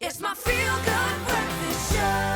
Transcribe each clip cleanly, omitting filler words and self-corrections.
It's my feel-good breakfast show.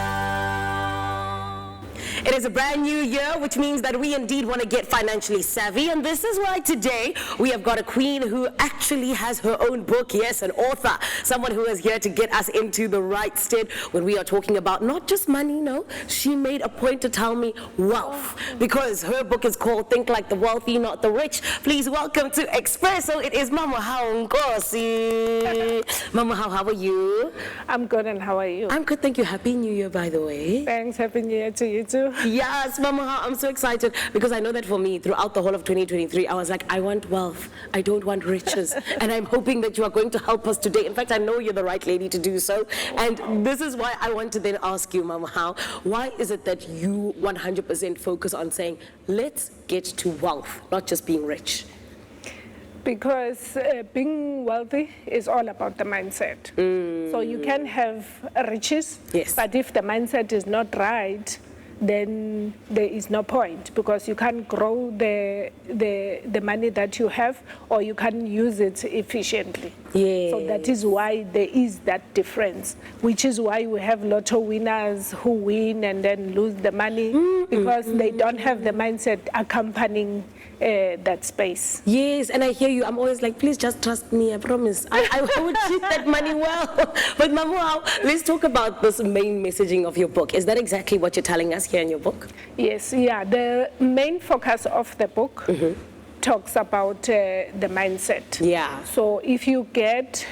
It is a brand new year, which means that we indeed want to get financially savvy. And this is why today we have got a queen who actually has her own book. Yes, an author. Someone who is here to get us into the right state when we are talking about not just money, no. She made a point to tell me wealth, because her book is called Think Like the Wealthy, Not the Rich. Please welcome to Expresso. It is Mama Hao Nkosi. Mama Hao, how are you? I'm good, and how are you? I'm good, thank you. Happy New Year, by the way. Thanks, Happy New Year to you too. Yes, Mama, I'm so excited because I know that for me, throughout the whole of 2023, I was like, I want wealth. I don't want riches. And I'm hoping that you are going to help us today. In fact, I know you're the right lady to do so. And this is why I want to then ask you, Mama, why is it that you 100% focus on saying, let's get to wealth, not just being rich? Because being wealthy is all about the mindset. So you can have riches, Yes. but if the mindset is not right, then there is no point, because you can't grow the money that you have, or you can't use it efficiently. Yes. So that is why there is that difference, which is why we have lotto winners who win and then lose the money, because they don't have the mindset accompanying that space. Yes, and I hear you. I'm always like, please just trust me, I promise. I would treat that money well. But Mama, let's talk about this main messaging of your book. Is that exactly what you're telling us here in your book? Yes, yeah. The main focus of the book talks about the mindset. Yeah. So if you get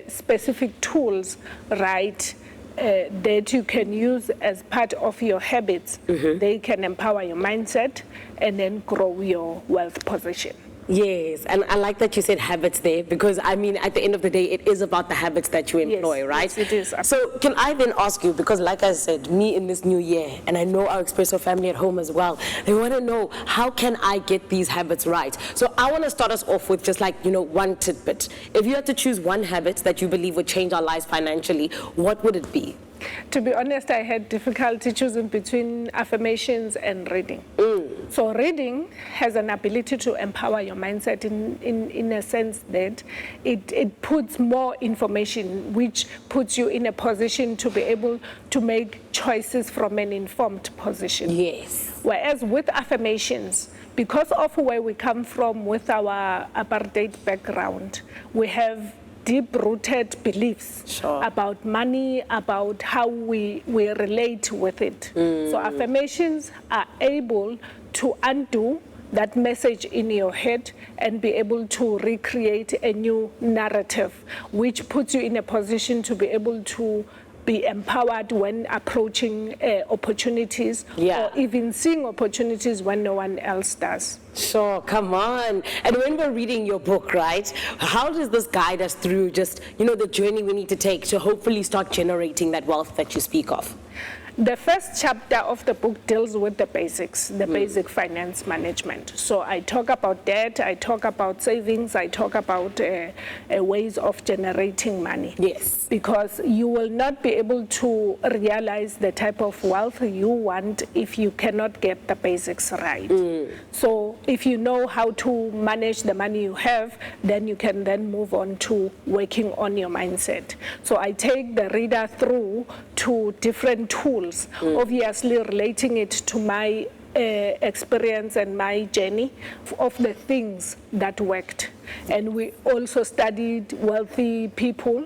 specific tools right, that you can use as part of your habits, they can empower your mindset and then grow your wealth position. Yes, and I like that you said habits there, because I mean, at the end of the day, it is about the habits that you employ, right? Yes, it is. So can I then ask you, because like I said, me in this new year, and I know our Expresso family at home as well, they want to know, how can I get these habits right? So I want to start us off with just like, one tidbit. If you had to choose one habit that you believe would change our lives financially, what would it be? To be honest, I had difficulty choosing between affirmations and reading. So reading has an ability to empower your mindset in a sense that it puts more information, which puts you in a position to be able to make choices from an informed position. Yes. Whereas with affirmations, because of where we come from with our apartheid background, we have deep-rooted beliefs about money, about how we relate with it. So affirmations are able to undo that message in your head and be able to recreate a new narrative, which puts you in a position to be able to be empowered when approaching opportunities, or even seeing opportunities when no one else does. Sure, come on. And when we're reading your book, right, how does this guide us through just, the journey we need to take to hopefully start generating that wealth that you speak of? The first chapter of the book deals with the basics, the basic finance management. So I talk about debt, I talk about savings, I talk about ways of generating money. Yes. Because you will not be able to realize the type of wealth you want if you cannot get the basics right. So if you know how to manage the money you have, then you can then move on to working on your mindset. So I take the reader through to different tools, obviously relating it to my experience and my journey of the things that worked. And we also studied wealthy people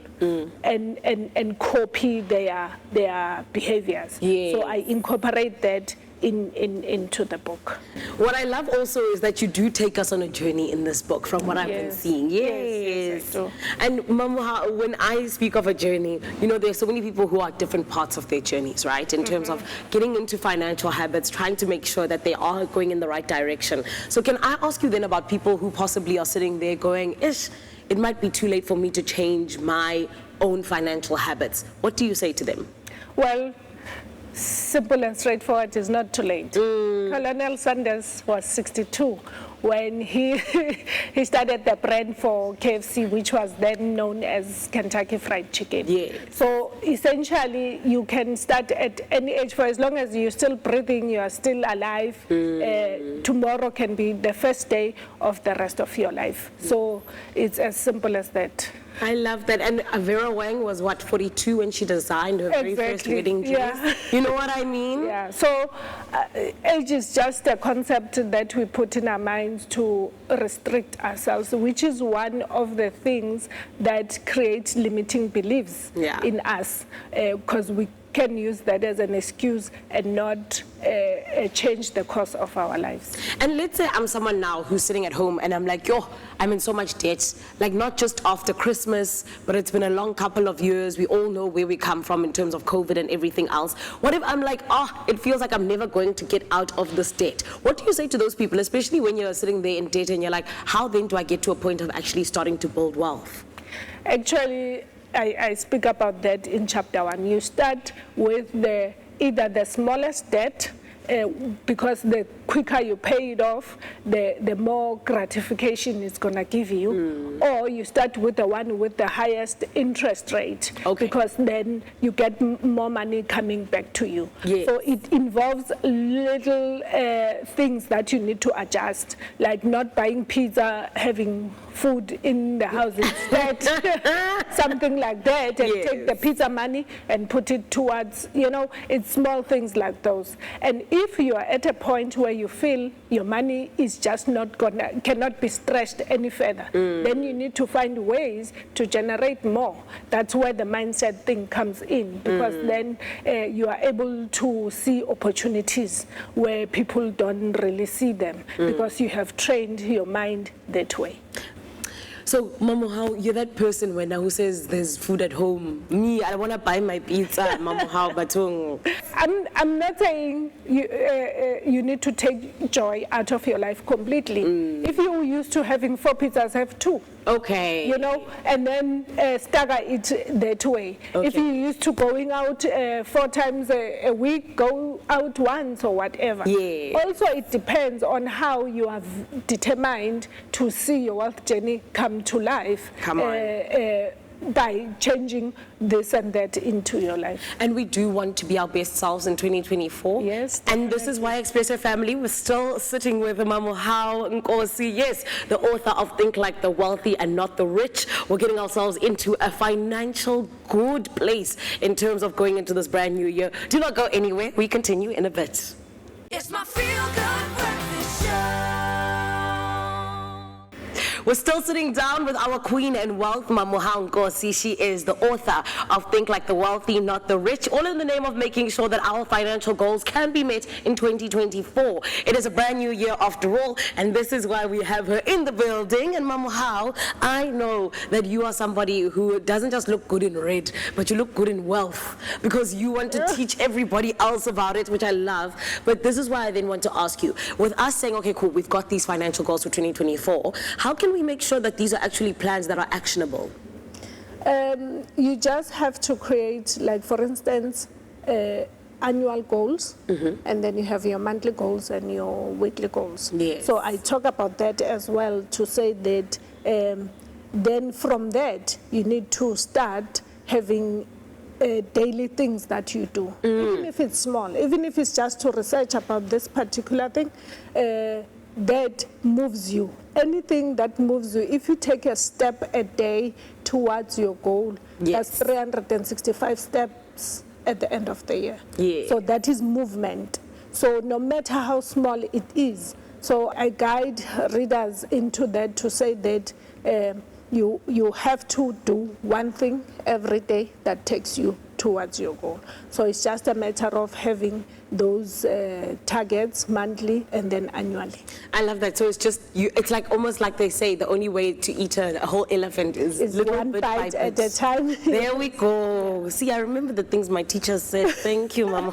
and copy their behaviors. Yes. So I incorporate that into the book. What I love also is that you do take us on a journey in this book, from what I've been seeing. Yes, I do. And Mama, when I speak of a journey, there's so many people who are at different parts of their journeys, right? In terms of getting into financial habits, trying to make sure that they are going in the right direction. So can I ask you then about people who possibly are sitting there going, it might be too late for me to change my own financial habits. What do you say to them? Well, simple and straightforward, is not too late. Colonel Sanders was 62 when he started the brand for KFC, which was then known as Kentucky Fried Chicken. Yeah. So essentially, you can start at any age. For as long as you're still breathing, you are still alive, tomorrow can be the first day of the rest of your life. So it's as simple as that. I love that. And Vera Wang was what, 42 when she designed her very first Exactly, wedding dress? yeah. You know what I mean? Yeah, so age is just a concept that we put in our minds to restrict ourselves, which is one of the things that creates limiting beliefs Yeah. in us, because we can use that as an excuse and not change the course of our lives. And let's say I'm someone now who's sitting at home and I'm like, yo, I'm in so much debt. Like not just after Christmas, but it's been a long couple of years. We all know where we come from in terms of COVID and everything else. What if I'm like, it feels like I'm never going to get out of this debt? What do you say to those people, especially when you're sitting there in debt and you're like, how then do I get to a point of actually starting to build wealth? Actually, I speak about that in chapter 1. You start with either the smallest debt, because the quicker you pay it off, the more gratification it's going to give you. Or you start with the one with the highest interest rate, Okay. because then you get more money coming back to you. Yes. So it involves little things that you need to adjust, like not buying pizza, having food in the house instead, something like that, and Yes. take the pizza money and put it towards, it's small things like those. And if you are at a point where you feel your money is just cannot be stretched any further, then you need to find ways to generate more. That's where the mindset thing comes in, because then you are able to see opportunities where people don't really see them, because you have trained your mind that way. So, Mama, how you're that person when who says there's food at home? Me, I want to buy my pizza, Mama, how batung. I'm not saying you need to take joy out of your life completely. If you're used to having 4 pizzas, have 2. Okay. And then stagger it that way. Okay. If you're used to going out 4 times a week, go out once or whatever. Yeah. Also, it depends on how you have determined to see your wealth journey come to life. Come on. By changing this and that into your life. And we do want to be our best selves in 2024. Yes, And this is why Expresso family was still sitting with Mamohao Nkosi. Yes, the author of Think Like the Wealthy and Not the Rich. We're getting ourselves into a financial good place in terms of going into this brand new year. Do not go anywhere. We continue in a bit. It's my feel-good breakfast show. We're still sitting down with our queen and wealth, Mamohao Nkosi. She is the author of Think Like the Wealthy, Not the Rich, all in the name of making sure that our financial goals can be met in 2024. It is a brand new year after all, and this is why we have her in the building. And Mamohao, I know that you are somebody who doesn't just look good in red, but you look good in wealth, because you want to teach everybody else about it, which I love. But this is why I then want to ask you, with us saying, okay, cool, we've got these financial goals for 2024, how can we make sure that these are actually plans that are actionable? You just have to create, like for instance, annual goals, and then you have your monthly goals and your weekly goals. Yes. So I talk about that as well, to say that then from that you need to start having daily things that you do, even if it's small, even if it's just to research about this particular thing. That moves you. Anything that moves you, if you take a step a day towards your goal, Yes. that's 365 steps at the end of the year. Yeah. So that is movement. So no matter how small it is, so I guide readers into that to say that you have to do one thing every day that takes you towards your goal. So it's just a matter of having those targets monthly and then annually. I love that. So it's just, it's like almost like they say, the only way to eat a whole elephant is It's little one bit bite by at bit. a time. There we go. See, I remember the things my teacher said. Thank you, Mama.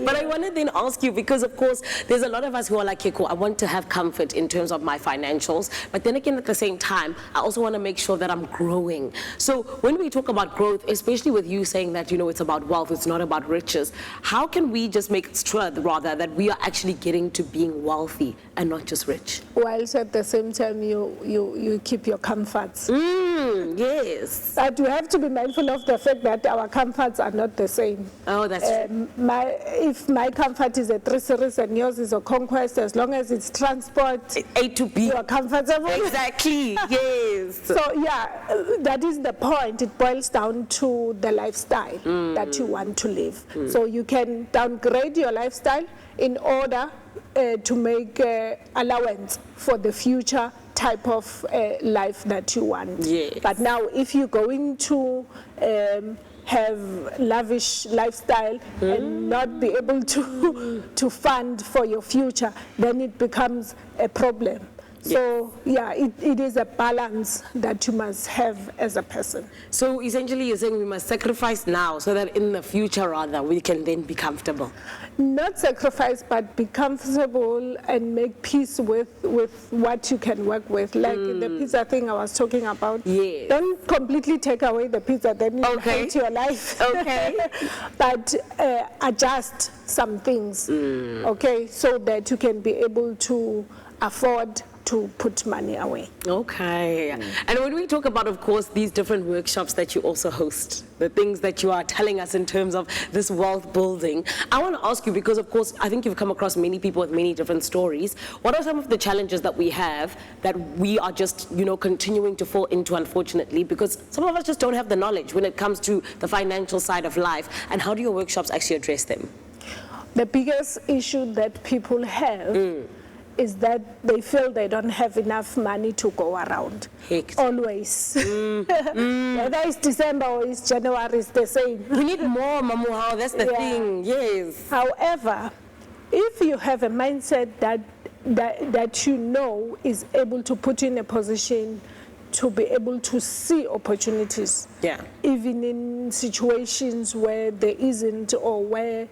But I want to then ask you, because of course, there's a lot of us who are like, okay, cool, I want to have comfort in terms of my financials. But then again, at the same time, I also want to make sure that I'm growing. So when we talk about growth, especially with you saying saying that, it's about wealth, it's not about riches. How can we just make sure, rather, that we are actually getting to being wealthy and not just rich? Whilst at the same time you keep your comforts. Yes. But you have to be mindful of the fact that our comforts are not the same. Oh, that's true. If my comfort is a 3 Series and yours is a Conquest, as long as it's transport, A to B. you are comfortable. Exactly, yes. So yeah, that is the point. It boils down to the lifestyle that you want to live. So you can downgrade your lifestyle in order to make allowance for the future type of life that you want. Yes. But now if you're going to have lavish lifestyle and not be able to fund for your future, then it becomes a problem. So yeah, it is a balance that you must have as a person. So essentially you're saying we must sacrifice now so that in the future, rather, we can then be comfortable. Not sacrifice, but be comfortable and make peace with what you can work with. Like the pizza thing I was talking about. Yes. Don't completely take away the pizza, then you hate your life. Okay. But adjust some things, okay, so that you can be able to afford to put money away. Okay. And when we talk about, of course, these different workshops that you also host, the things that you are telling us in terms of this wealth building, I want to ask you, because of course, I think you've come across many people with many different stories. What are some of the challenges that we have that we are just, continuing to fall into, unfortunately, because some of us just don't have the knowledge when it comes to the financial side of life, and how do your workshops actually address them? The biggest issue that people have is that they feel they don't have enough money to go around. Heck. Always. Whether it's December or it's January, it's the same. We need more, Mamuhao, that's the Yeah. thing, yes. However, if you have a mindset that is able to put you in a position to be able to see opportunities, even in situations where there isn't, or where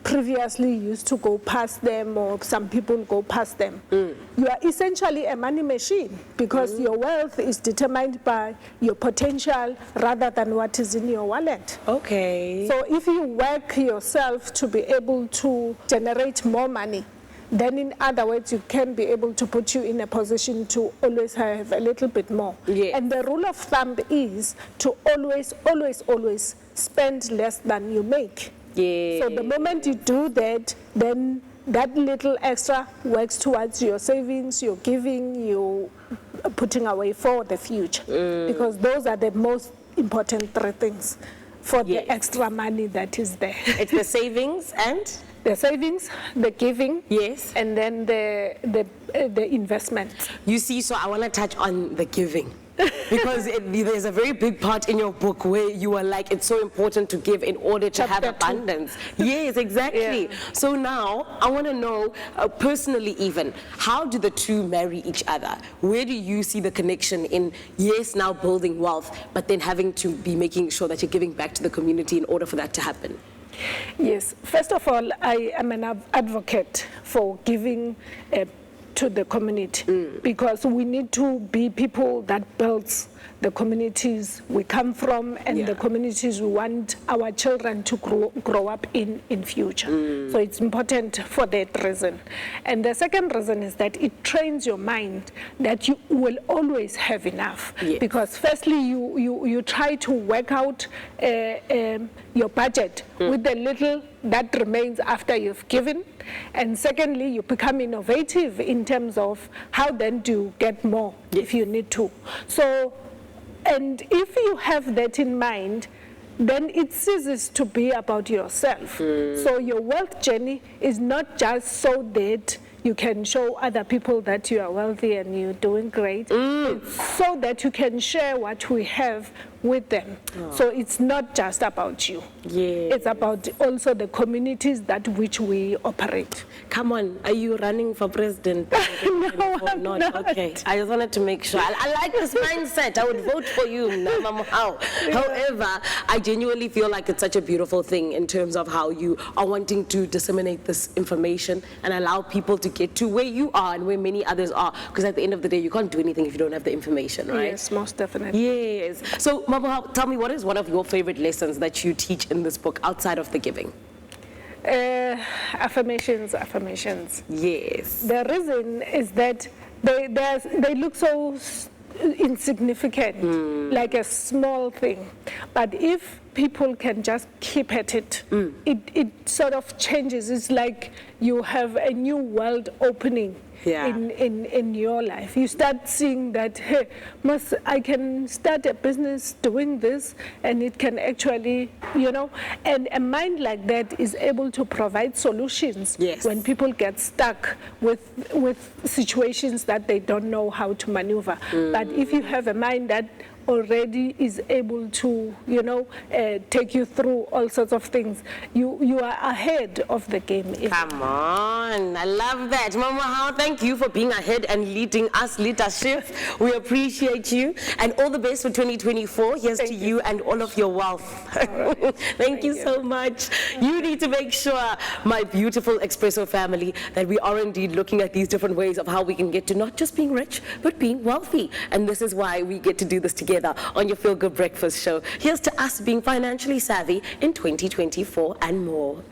previously used to go past them, or some people go past them. You are essentially a money machine, because your wealth is determined by your potential rather than what is in your wallet. Okay. So if you work yourself to be able to generate more money, then in other words, you can be able to put you in a position to always have a little bit more. Yes. And the rule of thumb is to always spend less than you make. Yeah. So the moment you do that, then that little extra works towards your savings, your giving, your putting away for the future. Because those are the most important 3 things for the extra money that is there. It's the savings and? The savings, the giving, Yes. and then the investment. You see, so I want to touch on the giving. Because there's a very big part in your book where you are like, it's so important to give in order to have Chapter 2. abundance. Yes, exactly. Yeah. So now I want to know, personally even, how do the two marry each other? Where do you see the connection in, yes, now building wealth, but then having to be making sure that you're giving back to the community in order for that to happen? Yes, first of all, I am an advocate for giving to the community, because we need to be people that builds the communities we come from and the communities we want our children to grow up in future. So it's important for that reason. And the second reason is that it trains your mind that you will always have enough. Yes. Because firstly, you try to work out your budget with the little that remains after you've given. And secondly, you become innovative in terms of how then do you get more if you need to. So, and if you have that in mind, then it ceases to be about yourself. So your wealth journey is not just so that you can show other people that you are wealthy and you're doing great. It's so that you can share what we have with them. So it's not just about you. Yeah. It's about also the communities that which we operate. Come on, are you running for president? No, or I'm not? Okay, I just wanted to make sure. I like this mindset. I would vote for you, Namamahao. However, I genuinely feel like it's such a beautiful thing in terms of how you are wanting to disseminate this information and allow people to get to where you are and where many others are. Because at the end of the day, you can't do anything if you don't have the information, right? Yes, most definitely. Yes. So, Mama, tell me, what is one of your favorite lessons that you teach in this book outside of the giving? Affirmations. Yes. The reason is that they look so insignificant, like a small thing. But if people can just keep at it, it sort of changes. It's like you have a new world opening. Yeah. In your life, you start seeing that, hey, I can start a business doing this, and it can actually, and a mind like that is able to provide solutions. Yes. When people get stuck with situations that they don't know how to maneuver. But if you have a mind that already is able to, take you through all sorts of things, you are ahead of the game. Come on, I love that. Mama How, thank you for being ahead and leading us, leadership. We appreciate you, and all the best for 2024. Here's to you and all of your wealth. Right. Thank you so much. You need to make sure, my beautiful Expresso family, that we are indeed looking at these different ways of how we can get to not just being rich, but being wealthy. And this is why we get to do this together on your Feel Good Breakfast Show. Here's to us being financially savvy in 2024 and more.